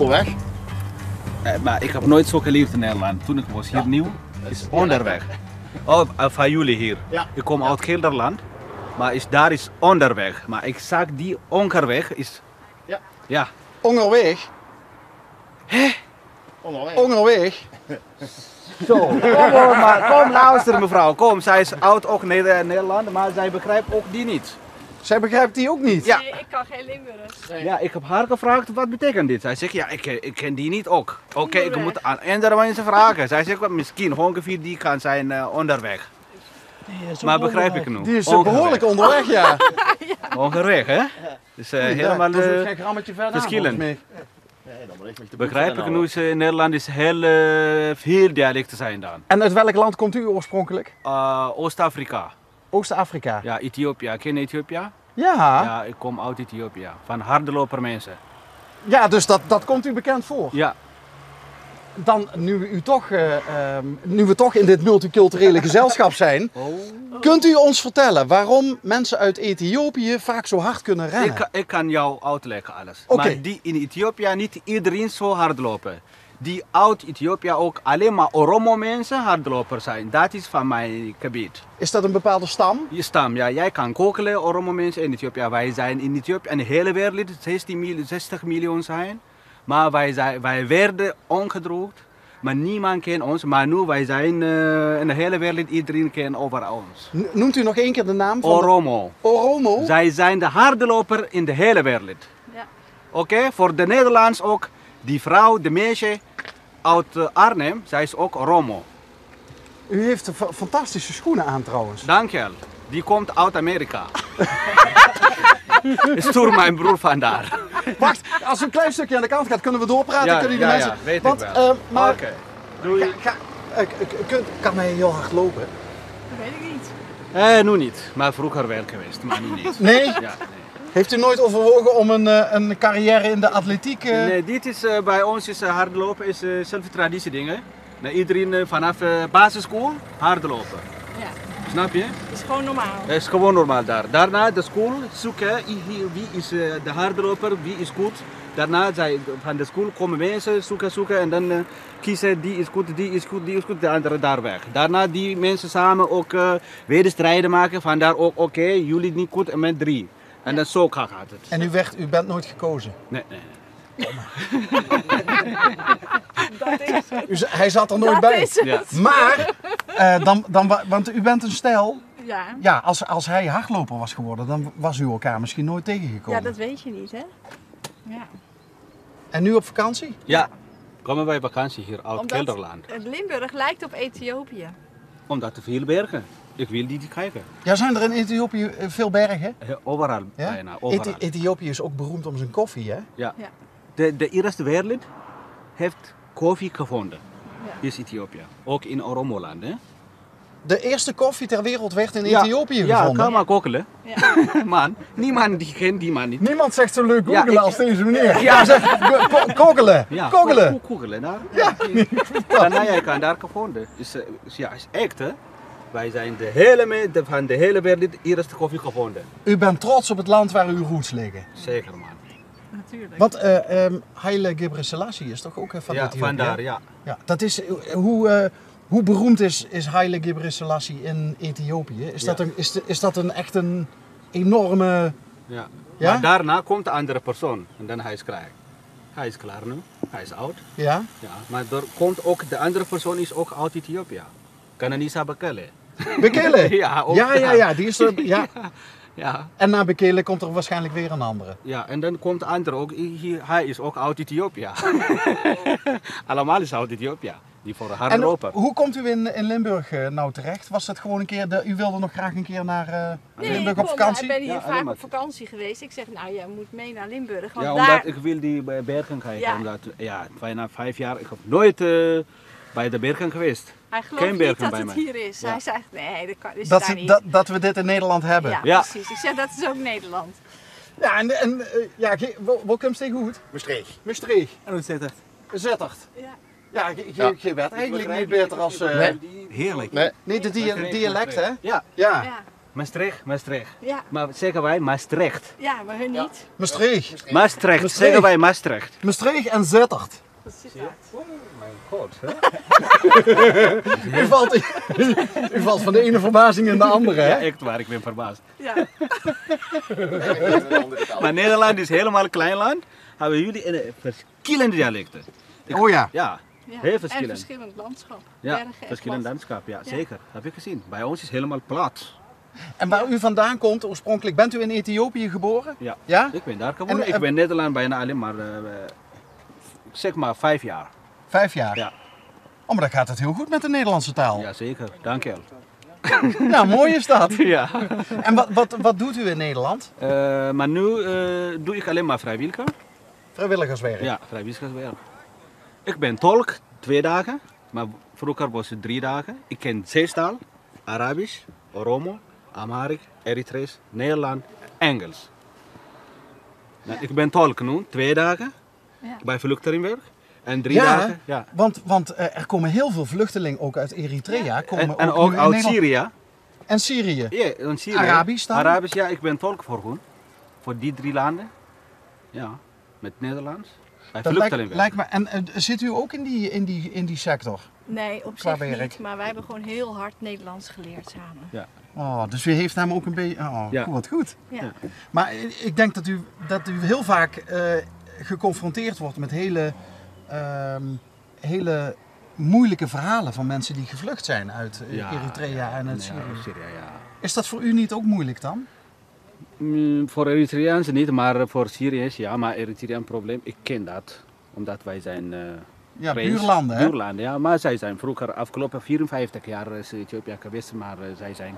onderweg. Maar ik heb nooit zo geleefd in Nederland. Toen ik was hier nieuw, is onderweg. Oh, van jullie hier. Ja. Ik kom uit Gelderland, maar daar is onderweg. Maar ik zag die onderweg is... Ja. Ja. Onderweg. Onderweg. Onderweg. Zo, kom luisteren mevrouw, kom. Zij is oud ook Nederland, maar zij begrijpt ook die niet. Zij begrijpt die ook niet? Ja. Nee, ik kan geen Limburgs. Ja, ik heb haar gevraagd wat betekent dit. Zij zegt ja, ik ken die niet ook. Oké, ik moet aan andere mensen vragen. Zij zegt misschien ongeveer die kan zijn onderweg. Maar begrijp ik nu? Die is behoorlijk onderweg, ja. Onderweg, hè? Dus helemaal dat is geen grammetje verder. verschillend. Begrijp ik nu, in Nederland is heel veel dialecten zijn dan. En uit welk land komt u oorspronkelijk? Oost-Afrika. Oost-Afrika. Ja, Ethiopië. Ken je Ethiopië? Ja. Ja, ik kom uit Ethiopië. Van hardeloper mensen. Ja, dus dat komt u bekend voor. Ja. Dan, nu we toch in dit multiculturele gezelschap zijn, kunt u ons vertellen waarom mensen uit Ethiopië vaak zo hard kunnen rennen? Ik kan jou uitleggen alles. Oké. Maar die in Ethiopië niet iedereen zo hard lopen. Die uit Ethiopië ook alleen maar Oromo mensen hardlopers zijn. Dat is van mijn gebied. Is dat een bepaalde stam? Je stam, ja, jij kan kokelen, Oromo mensen in Ethiopië. Wij zijn in Ethiopië en de hele wereld 60 miljoen zijn. Maar wij werden ongedroogd. Maar niemand kent ons. Maar nu wij zijn in de hele wereld, iedereen kent over ons. Noemt u nog één keer de naam van Oromo. Oromo? Zij zijn de hardloper in de hele wereld. Ja. Oké, voor de Nederlands ook. Die vrouw, de meisje uit Arnhem, zij is ook Oromo. U heeft fantastische schoenen aan trouwens. Dank je. Die komt uit Amerika. Stuur mijn broer vandaar. Wacht, als u een klein stukje aan de kant gaat, kunnen we doorpraten. Ja, kunnen die ja, mensen... ja, weet Want, ik wel. maar Oké. Doei. kan hij heel hard lopen? Dat weet ik niet. Nu niet, maar vroeger wel geweest, maar nu niet. Nee? Ja, nee. Heeft u nooit overwogen om een carrière in de atletiek? Nee, dit is bij ons is hardlopen is zelf traditie dingen. Nou, iedereen vanaf basisschool hardlopen. Ja, Snap je? dat is gewoon normaal. Dat is gewoon normaal daar. Daarna de school zoeken wie is de hardloper, wie is goed. Daarna van de school komen mensen zoeken en dan kiezen die is goed, die is goed, die is goed, de andere daar weg. Daarna die mensen samen ook wedstrijden maken, vandaar ook oké, jullie niet goed en met 3. En dan zo gaat het. En u bent nooit gekozen? Nee, nee. Dat is het. Hij zat er nooit Dat bij. is het. Ja. Maar, want u bent een stijl. Ja. Ja, als hij hardloper was geworden, dan was u elkaar misschien nooit tegengekomen. Ja, dat weet je niet, hè? Ja. En nu op vakantie? Ja, komen wij vakantie hier uit Gelderland. Het Limburg lijkt op Ethiopië. Omdat er veel bergen. Ik wil die kijken. Ja, zijn er in Ethiopië veel bergen? Overal, Ja? bijna, overal. Ethiopië is ook beroemd om zijn koffie, hè? Ja. Ja. De eerste wereld heeft koffie gevonden. Ja. Is Ethiopië. Ook in Oromoland. Hè? De eerste koffie ter wereld werd in Ja. Ethiopië Ja, gevonden. kan maar kokelen. Ja. Man, niemand die kent die man niet. Niemand zegt zo leuk Ja, googelen ik- als deze meneer. Ja. Koggelen. Ja, Koggelen. Koegelen daar. Ja. Daarna jij kan daar gevonden. Is echt hè. Wij zijn van de hele wereld de eerste koffie gevonden. U bent trots op het land waar uw roots liggen. Zeker man. Natuurlijk. Want Haile Gebrselassie is toch ook van Ja, Ethiopië? vandaar ja. Ja, dat is, hoe beroemd is Haile Gebrselassie in Ethiopië? Is dat echt een enorme... Ja. Ja? Maar daarna komt de andere persoon en dan hij is klaar. Hij is klaar nu, hij is oud. Ja? Ja. Maar er komt ook, de andere persoon is ook uit Ethiopië. Kananisa Bekele. Bekele? Ja, ook ja, die is er... Ja. Ja. En na Bekele komt er waarschijnlijk weer een andere. Ja, en dan komt de andere ook, hij is ook uit Ethiopië. Allemaal is uit Ethiopië, die voor En hardlopen. hoe komt u in Limburg nou terecht? Was het gewoon een keer, u wilde nog graag een keer naar Limburg op vakantie? Ik ben hier Ja, vaak helemaal. op vakantie geweest. Ik zeg, nou, jij moet mee naar Limburg. Want Ja, daar... omdat ik wil die bij bergen kijken. Ja. Omdat, ja, bijna 5 jaar, ik heb nooit bij de bergen geweest. Hij gelooft Geen niet bergen dat bij het mij. hier is. Ja. Hij zegt, nee, dat kan, is daar niet. Dat we dit in Nederland hebben. Ja, Ja. precies. Ik zeg, dat is ook Nederland. Ja, waar komt het goed? Maastricht. Maastricht. En hoe zit het? Zettert. Ja. Ja, je werd eigenlijk niet beter als... Nee. Heerlijk. Nee. Nee, de dialect hè? Ja, Ja. Ja. Maastricht. Ja, Maar zeggen wij Maastricht. ja, maar hun niet. Maastricht. Maastricht, zeggen wij Maastricht. Maastricht en Zettert. Wat zit dat? Mijn god, hè? U valt van de ene verbazing in de andere, Ja, hè? echt waar, ik ben verbaasd. Ja, Maar Nederland is helemaal een klein land. Hebben jullie verschillende dialecten. Oh ja. Ja, ja. heel En verschillend. verschillend landschap. Ja, Bergen en verschillend plat. landschap, ja, zeker. Heb ik gezien. Bij ons is helemaal plat. En waar u vandaan komt, oorspronkelijk, bent u in Ethiopië geboren? Ja. Ja? Ik ben daar geboren. En, Ik ben in Nederland bijna alleen maar, zeg maar 5 jaar. 5 jaar? Ja. Oh, maar dan gaat het heel goed met de Nederlandse taal. Ja, zeker. Dank je wel. Ja, mooi is dat. Ja. En wat doet u in Nederland? Maar nu doe ik alleen maar vrijwilliger. Vrijwilligerswerk. Ja, vrijwilligerswerk. Ik ben tolk 2 dagen, maar vroeger was het 3 dagen. Ik ken 6 taal: Arabisch, Oromo, Amharisch, Eritrees, Nederlands, Engels. Nou, ik ben tolk nu 2 dagen Ja. bij vluchtelingenwerk en 3 Ja, dagen. Ja. Want er komen heel veel vluchtelingen ook uit Eritrea. Komen En ook nu in uit Nederland. Syrië. En Syrië. Ja, in Syrië. Arabisch dan? Arabisch, ja, ik ben tolk voor hun. Voor die 3 landen. Ja, met Nederlands. Bij Dat vluchtelingenwerk. lijkt me. En zit u ook in die sector? Nee, op Qua zich werk. niet. Maar wij hebben gewoon heel hard Nederlands geleerd samen. Ja. Oh, dus u heeft hem ook een beetje. Oh, Ja. goed, wat goed. Ja. Ja. Maar ik denk dat u heel vaak geconfronteerd wordt met hele moeilijke verhalen van mensen die gevlucht zijn uit Eritrea en uit Syrië. Syrië, ja. Is dat voor u niet ook moeilijk dan? Voor Eritreaans niet, maar voor Syriërs ja. Maar Eritreaan probleem, ik ken dat. Omdat wij zijn Ja, grens- buurlanden, hè? buurlanden, ja. Maar zij zijn vroeger, afgelopen 54 jaar is Ethiopië geweest, maar zij zijn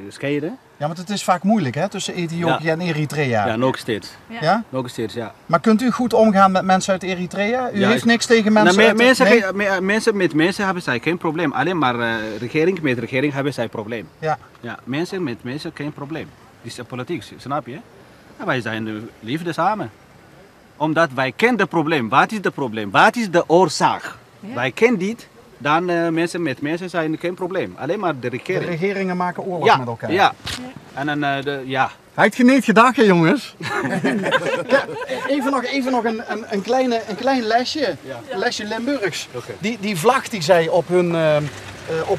gescheiden. Ja, want het is vaak moeilijk, hè, tussen Ethiopië en Eritrea. Ja, nog steeds. Ja. Ja? Nog steeds, ja. Maar kunt u goed omgaan met mensen uit Eritrea? U Ja, heeft ik- niks tegen mensen Nou, uit... mensen met mensen hebben zij geen probleem. Alleen maar regering met regering hebben zij probleem. Ja. Ja, mensen met mensen geen probleem. Het is politiek, snap je? Ja, wij zijn liefde samen. Omdat wij kennen het probleem. Wat is het probleem? Wat is de oorzaak? Ja. Wij kennen dit. Dan mensen met mensen zijn geen probleem. Alleen maar de De regering. regeringen maken oorlog Ja, met elkaar. ja. En dan ja. Hij heeft niet gedacht, hè, jongens. Ja, even nog een klein lesje. Een lesje Limburgs. Oké. Die vlag die zij op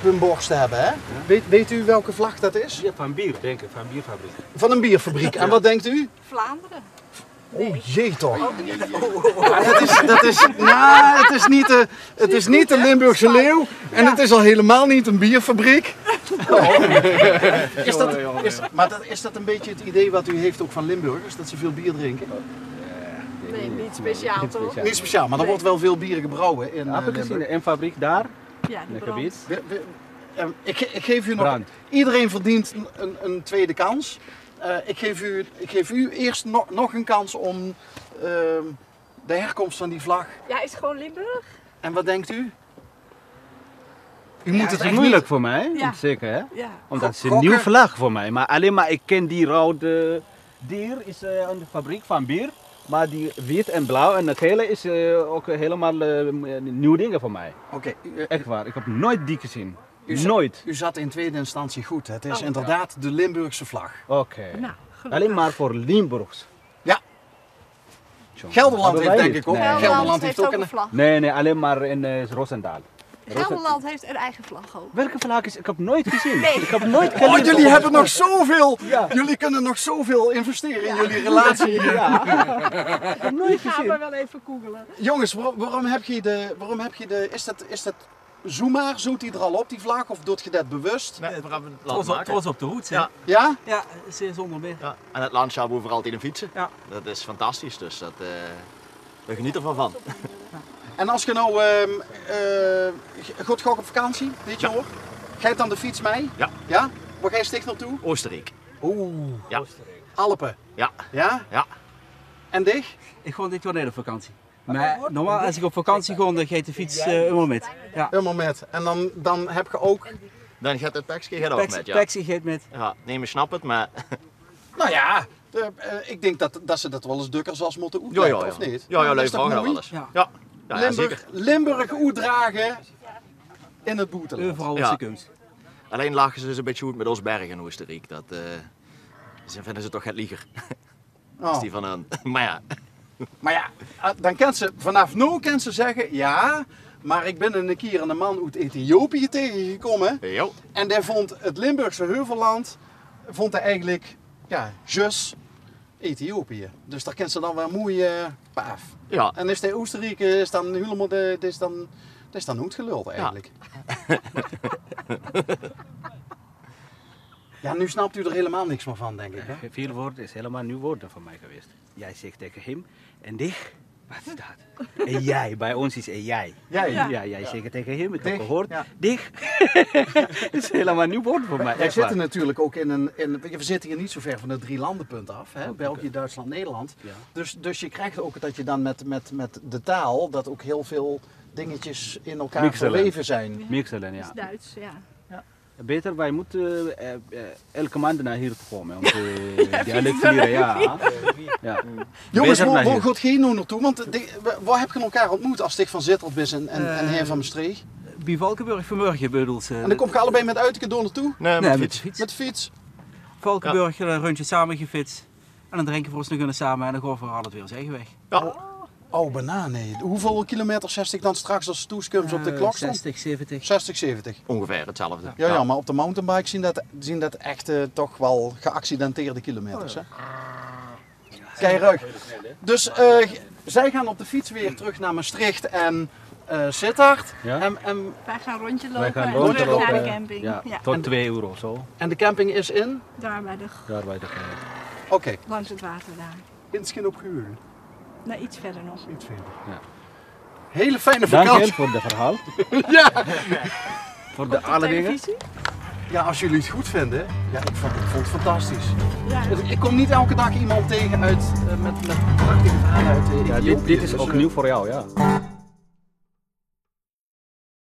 hun borst hebben, hè? Weet u welke vlag dat is? Ja, van bier, denk ik. Van bierfabriek. Van een bierfabriek. En wat denkt u? Vlaanderen. Oh jee toch. Het is niet de Limburgse leeuw en het is al helemaal niet een bierfabriek. Is dat een beetje het idee wat u heeft ook van Limburgers, dat ze veel bier drinken? Nee, niet speciaal toch? Niet speciaal, maar er wordt wel veel bier gebrouwen in Heb ik Limburg. gezien, een fabriek daar, Ja, in de het brand. gebied. Ik geef u nog. Brand. Iedereen verdient een tweede kans. Ik geef u eerst nog een kans om de herkomst van die vlag. Ja, is het gewoon Limburg? En wat denkt u? U Het is moeilijk voor mij, Ja. zeker hè? Ja. Omdat het is een Gokken. nieuwe vlag voor mij. Maar alleen maar ik ken die rode dier is een fabriek van bier. Maar die wit en blauw en het gele is ook helemaal nieuwe dingen voor mij. Oké, Echt waar, ik heb nooit die gezien. U zat- Nooit. u zat in tweede instantie goed. Het is Oh. inderdaad de Limburgse vlag. Oké. Nou, gelukkig. Alleen maar voor Limburgs. Ja, Jongen, Gelderland hebben heeft wij denk niet. ik ook. Nee. Gelderland heeft ook een een. vlag. Nee, alleen maar in Roosendaal. Gelderland heeft een eigen vlag ook. Welke vlag is? Ik heb nooit gezien. Nee. Ik heb nooit Oh, geleerd jullie op- hebben nog zoveel. Ja. Jullie kunnen nog zoveel investeren in jullie relatie. Ja. Ik heb nooit Ik ga gezien. maar wel even googelen. Jongens, waarom heb je de. Is dat zoemaar? Zoet die er al op, die vlag? Of doet je dat bewust? Nee, we hebben het laten maken. Trots op de hoed, hè? Ja. Ja? Ja, zeer zonder meer. Ja. En het landschap over altijd een fietsen. Ja. Dat is fantastisch, dus we genieten ervan van. En als je nou. Goed, ga ik op vakantie dit jaar? Ga je dan de fiets mee? Ja. Ja? Waar ga je sticht naartoe? Oostenrijk. Oeh. Ja. Alpen. Ja. Ja? Ja. En dich? Ik ga dit jaar niet op vakantie. Maar normaal, als ik op vakantie ga, dan ga ik de fiets helemaal met. Ja. Een moment. En dan heb je ook. Dan gaat het pekje ook met, ja. Pexie gaat met. Ja, nee, we snappen het, maar... Nou ja, ik denk dat ze dat wel eens dukkers als moeten Ja, uitleggen, ja, ja. of niet? Ja, ja, Is leuk dat vragen mooi? wel eens. Ja. Ja, ja, ja, zeker. Limburg uitdragen in het boeteland. Overal Ja. is de kunst. Alleen lachen ze dus een beetje goed met ons bergen in Oostenrijk. Dat vinden ze toch het lieger. Dat is die van een. Maar ja. Maar ja, dan kan ze vanaf nu kan ze zeggen, ja, maar ik ben een keer een man uit Ethiopië tegengekomen. Jo. En die vond het Limburgse Heuvelland, vond hij eigenlijk, ja, just Ethiopië. Dus daar kent ze dan wel mooi paaf. Ja. En is de Oostenrijk is dan helemaal, dat is dan goed geluld eigenlijk. Ja, nu snapt u er helemaal niks meer van, denk ik. Hè? Veel woorden is helemaal nieuw woorden voor mij geweest. Jij zegt tegen hem en dich. Wat is dat? En jij, bij ons is en jij. Jij? Ja. Ja, jij zegt tegen hem, ik heb Dich, gehoord. ja. Dich. Dat is helemaal nieuw woord voor mij. Wij echt waar. zitten natuurlijk ook we zitten hier niet zo ver van het 3-landenpunt af. Hè? België, Duitsland, Nederland. Ja. Dus je krijgt ook dat je dan met de taal, dat ook heel veel dingetjes in elkaar Mixelen. verweven zijn. Mixelen, Dat ja. is Duits, ja. Beter, wij moeten elke maand naar hier komen om te dialect te leren. Ja. Ja. Jongens, Beter naar waar hier. gaat geen nu naartoe? Want waar heb je elkaar ontmoet als ik van Zittert ben en Heer van Maastricht? Bij Valkenburg vanmorgen bedoelt En dan kom je allebei met Uitiken door naartoe? Nee, Nee, met met fiets. de fiets. Met de fiets? Valkenburg, een rondje samen gefietst. En dan drinken we ons nog eens samen en dan gaan we alle twee ons eigen weg. Oh, bananen. Hoeveel kilometer 60 dan straks als toeskums op de klok stond? 60, 70. 60, 70. Ongeveer hetzelfde. Ja, maar op de mountainbike zien dat echt toch wel geaccidenteerde kilometers. Hè? Keiruig. Dus zij gaan op de fiets weer terug naar Maastricht en Sittard. Ja. En Wij gaan rondje lopen Wij gaan en rondje terug naar de lopen. camping. Ja, Ja. tot 2 euro of zo. de camping is in? Daar bij de, Daar bij de Oké. langs het water daar. In het Schin op Geuren. Nee, iets verder nog. Iets verder. Ja. Hele fijne Dank je vakantie. voor het verhaal. Ja. Voor de alle dingen. Televisie? Ja, als jullie het goed vinden. Ja, ik vond het fantastisch. Ja. Ik kom niet elke dag iemand tegen met prachtige verhalen uit Ja, Ethiopië. dit is Dus, ook nieuw voor jou, ja.